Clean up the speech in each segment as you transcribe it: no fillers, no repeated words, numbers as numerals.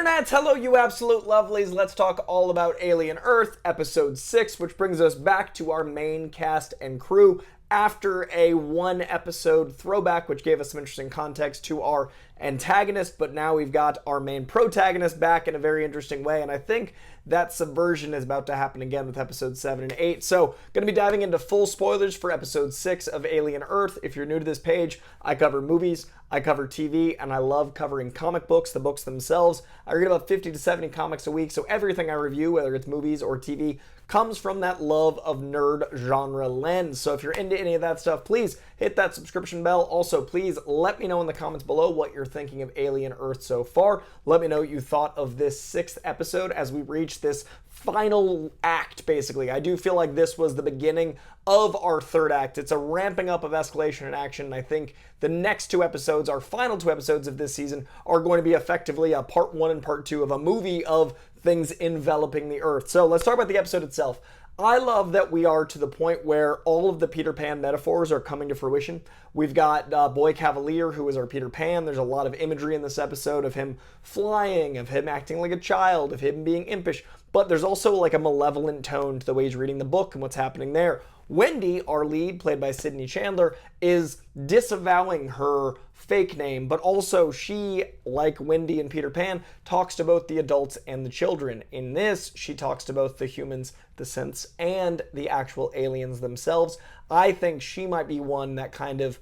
internets! Hello, you absolute lovelies. Let's talk all about Alien Earth, episode 6, which brings us back to our main cast and crew after a one-episode throwback, which gave us some interesting context to our antagonist, but now we've got our main protagonist back in a very interesting way, and I think that subversion is about to happen again with episodes 7 and 8. So, going to be diving into full spoilers for episode 6 of Alien Earth. If you're new to this page, I cover movies, I cover TV, and I love covering comic books, the books themselves. I read about 50 to 70 comics a week, so everything I review, whether it's movies or TV, comes from that love of nerd genre lens. So if you're into any of that stuff, please hit that subscription bell. Also, please let me know in the comments below what you're thinking of Alien Earth so far. Let me know what you thought of this 6th episode as we reach this final act, basically. I do feel like this was the beginning of our 3rd act. It's a ramping up of escalation and action, and I think the next 2 episodes, our final 2 episodes of this season, are going to be effectively a part 1 and part 2 of a movie of things enveloping the Earth. So let's talk about the episode itself. I love that we are to the point where all of the Peter Pan metaphors are coming to fruition. We've got Boy Cavalier, who is our Peter Pan. There's a lot of imagery in this episode of him flying, of him acting like a child, of him being impish, but there's also like a malevolent tone to the way he's reading the book and what's happening there. Wendy, our lead, played by Sydney Chandler, is disavowing her fake name, but also she, like Wendy and Peter Pan, talks to both the adults and the children. In this, she talks to both the humans, the synths, and the actual aliens themselves. I think she might be one that kind of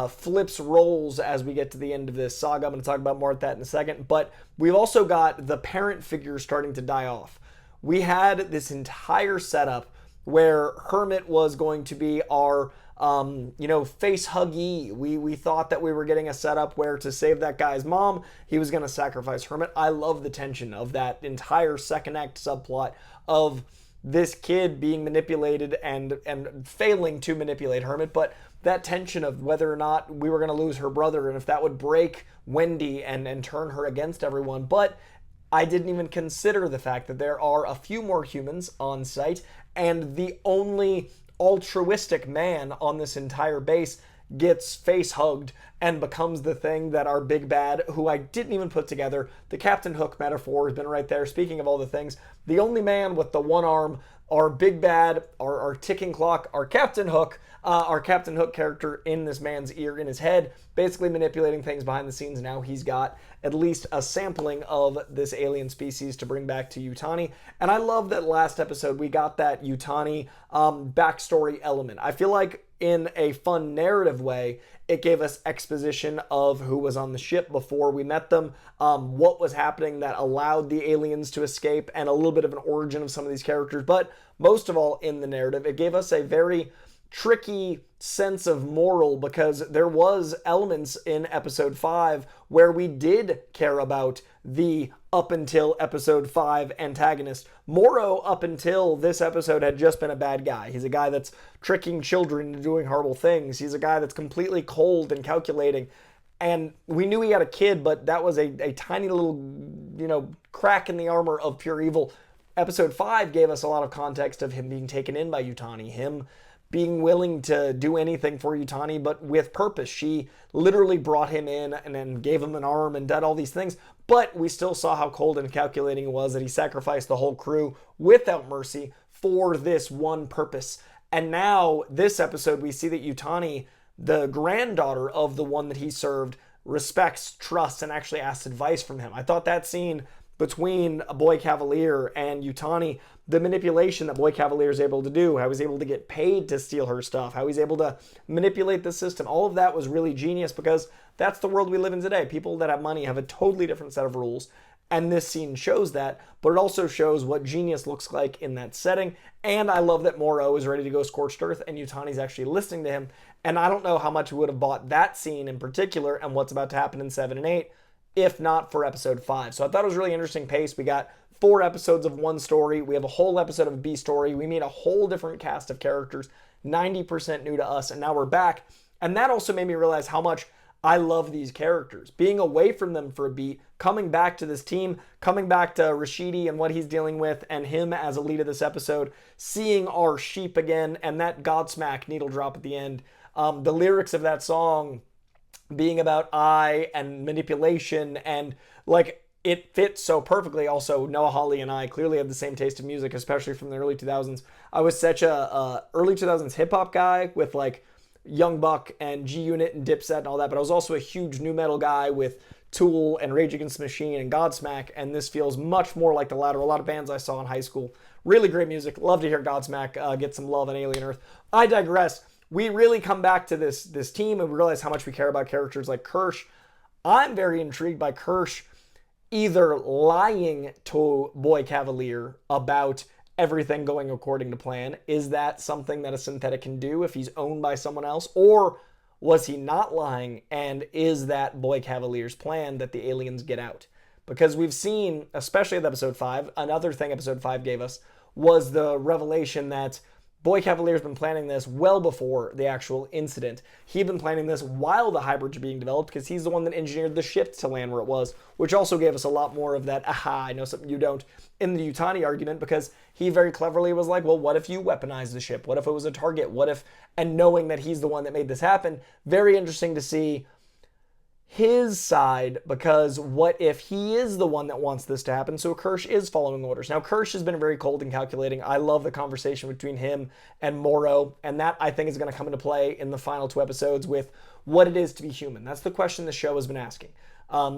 flips roles as we get to the end of this saga. I'm going to talk about more of that in a second, but we've also got the parent figure starting to die off. We had this entire setup where Hermit was going to be our, face huggy. We thought that we were getting a setup where to save that guy's mom, he was going to sacrifice Hermit. I love the tension of that entire 2nd act subplot of this kid being manipulated and failing to manipulate Hermit, but that tension of whether or not we were going to lose her brother and if that would break Wendy and turn her against everyone. But I didn't even consider the fact that there are a few more humans on site, and the only altruistic man on this entire base gets face hugged and becomes the thing that our big bad, who I didn't even put together, the Captain Hook metaphor has been right there. Speaking of all the things, the only man with the one arm, our big bad, our ticking clock, our Captain Hook character in this man's ear, in his head, basically manipulating things behind the scenes. Now he's got at least a sampling of this alien species to bring back to Yutani. And I love that last episode we got that Yutani backstory element. I feel like in a fun narrative way, it gave us exposition of who was on the ship before we met them, what was happening that allowed the aliens to escape, and a little bit of an origin of some of these characters. But most of all, in the narrative, it gave us a very tricky sense of moral, because there was elements in episode 5 where we did care about the up until episode 5 antagonist. Morrow, up until this episode, had just been a bad guy. He's a guy that's tricking children into doing horrible things. He's a guy that's completely cold and calculating. And we knew he had a kid, but that was a tiny little, crack in the armor of pure evil. Episode 5 gave us a lot of context of him being taken in by Yutani, him being willing to do anything for Yutani, but with purpose. She literally brought him in and then gave him an arm and did all these things, but we still saw how cold and calculating it was, that he sacrificed the whole crew without mercy for this one purpose. And now, this episode, we see that Yutani, the granddaughter of the one that he served, respects, trusts, and actually asks advice from him. I thought that scene between Boy Cavalier and Yutani, the manipulation that Boy Cavalier is able to do, how he's able to get paid to steal her stuff, how he's able to manipulate the system, all of that was really genius, because that's the world we live in today. People that have money have a totally different set of rules, and this scene shows that, but it also shows what genius looks like in that setting. And I love that Morrow is ready to go scorched earth, and Yutani's actually listening to him, and I don't know how much we would have bought that scene in particular and what's about to happen in 7 and 8, if not for episode 5. So I thought it was really interesting pace. We got 4 episodes of one story. We have a whole episode of a B story. We meet a whole different cast of characters, 90% new to us, and now we're back. And that also made me realize how much I love these characters. Being away from them for a beat, coming back to this team, coming back to Rashidi and what he's dealing with, and him as a lead of this episode, seeing our sheep again, and that Godsmack needle drop at the end. The lyrics of that song being about I and manipulation, and like it fits so perfectly. Also, Noah Hawley and I clearly have the same taste of music, especially from the early 2000s. I was such a early 2000s hip hop guy with like Young Buck and G Unit and Dipset and all that, but I was also a huge nu metal guy with Tool and Rage Against the Machine and Godsmack, and this feels much more like the latter. A lot of bands I saw in high school. Really great music. Love to hear Godsmack get some love on Alien Earth. I digress. We really come back to this team and we realize how much we care about characters like Kirsh. I'm very intrigued by Kirsh either lying to Boy Cavalier about everything going according to plan. Is that something that a synthetic can do if he's owned by someone else? Or was he not lying, and is that Boy Cavalier's plan that the aliens get out? Because we've seen, especially with episode 5, another thing episode 5 gave us was the revelation that Boy Cavalier's been planning this well before the actual incident. He'd been planning this while the hybrids are being developed because he's the one that engineered the ship to land where it was, which also gave us a lot more of that, aha, I know something you don't, in the Yutani argument, because he very cleverly was like, well, what if you weaponized the ship? What if it was a target? What if, and knowing that he's the one that made this happen, very interesting to see his side, because what if he is the one that wants this to happen? So Kirsh is following orders. Now, Kirsh has been very cold and calculating. I love the conversation between him and Morrow, and that I think is going to come into play in the final 2 episodes with what it is to be human. That's the question the show has been asking.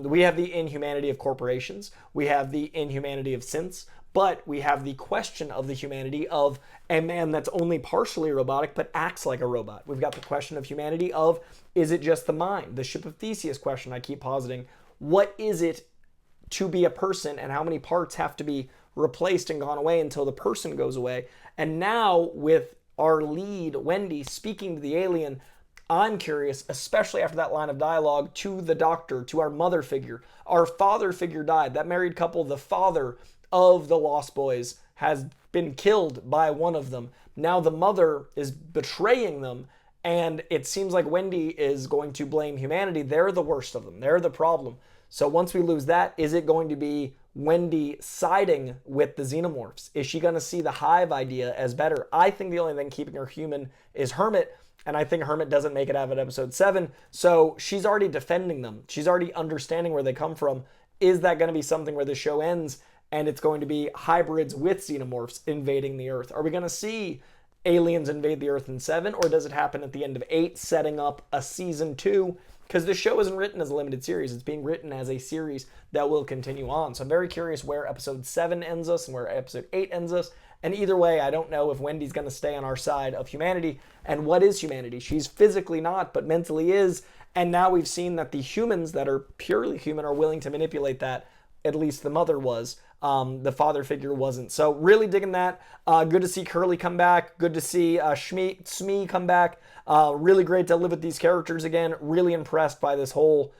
We have the inhumanity of corporations. We have the inhumanity of synths. But we have the question of the humanity of a man that's only partially robotic but acts like a robot. We've got the question of humanity of, is it just the mind? The Ship of Theseus question I keep positing. What is it to be a person, and how many parts have to be replaced and gone away until the person goes away? And now with our lead, Wendy, speaking to the alien, I'm curious, especially after that line of dialogue to the doctor, to our mother figure. Our father figure died. That married couple, the father of the Lost Boys, has been killed by one of them. Now the mother is betraying them, and it seems like Wendy is going to blame humanity. They're the worst of them. They're the problem. So once we lose that, is it going to be Wendy siding with the Xenomorphs? Is she going to see the hive idea as better? I think the only thing keeping her human is Hermit, and I think Hermit doesn't make it out of episode 7, so she's already defending them. She's already understanding where they come from. Is that going to be something where the show ends and it's going to be hybrids with Xenomorphs invading the Earth? Are we going to see aliens invade the Earth in 7, or does it happen at the end of 8, setting up a season 2? Because the show isn't written as a limited series. It's being written as a series that will continue on. So I'm very curious where episode 7 ends us and where episode 8 ends us. And either way, I don't know if Wendy's going to stay on our side of humanity. And what is humanity? She's physically not, but mentally is. And now we've seen that the humans that are purely human are willing to manipulate that. At least the mother was. The father figure wasn't. So really digging that. Good to see Curly come back. Good to see Smee come back. Really great to live with these characters again. Really impressed by this whole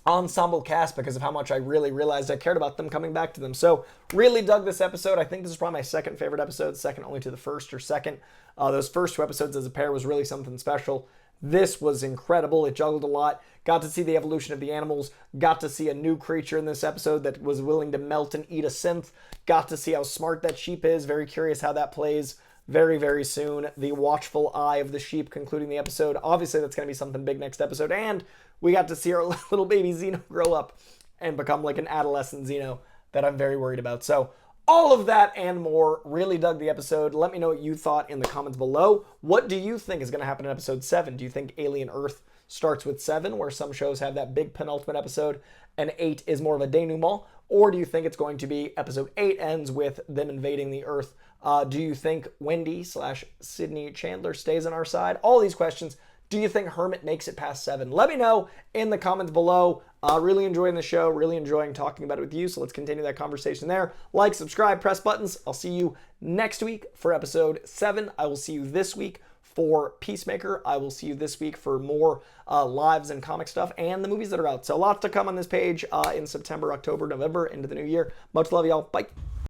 ensemble cast because of how much I really realized I cared about them coming back to them. So really dug this episode. I think this is probably my second favorite episode, second only to the first or second. Those first 2 episodes as a pair was really something special. This was incredible. It juggled a lot. Got to see the evolution of the animals. Got to see a new creature in this episode that was willing to melt and eat a synth. Got to see how smart that sheep is. Very curious how that plays very, very soon. The watchful eye of the sheep concluding the episode. Obviously, that's going to be something big next episode. And we got to see our little baby Xeno grow up and become like an adolescent Xeno that I'm very worried about. So all of that and more. Really dug the episode. Let me know what you thought in the comments below. What do you think is going to happen in episode 7? Do you think Alien Earth starts with 7, where some shows have that big penultimate episode, and 8 is more of a denouement? Or do you think it's going to be episode 8 ends with them invading the Earth? Do you think Wendy/Sydney Chandler stays on our side? All these questions. Do you think Hermit makes it past 7? Let me know in the comments below. Really enjoying the show, really enjoying talking about it with you, so let's continue that conversation there. Like, subscribe, press buttons. I'll see you next week for episode 7. I will see you this week for Peacemaker. I will see you this week for more lives and comic stuff and the movies that are out. So lots to come on this page in September, October, November, into the new year. Much love, y'all. Bye.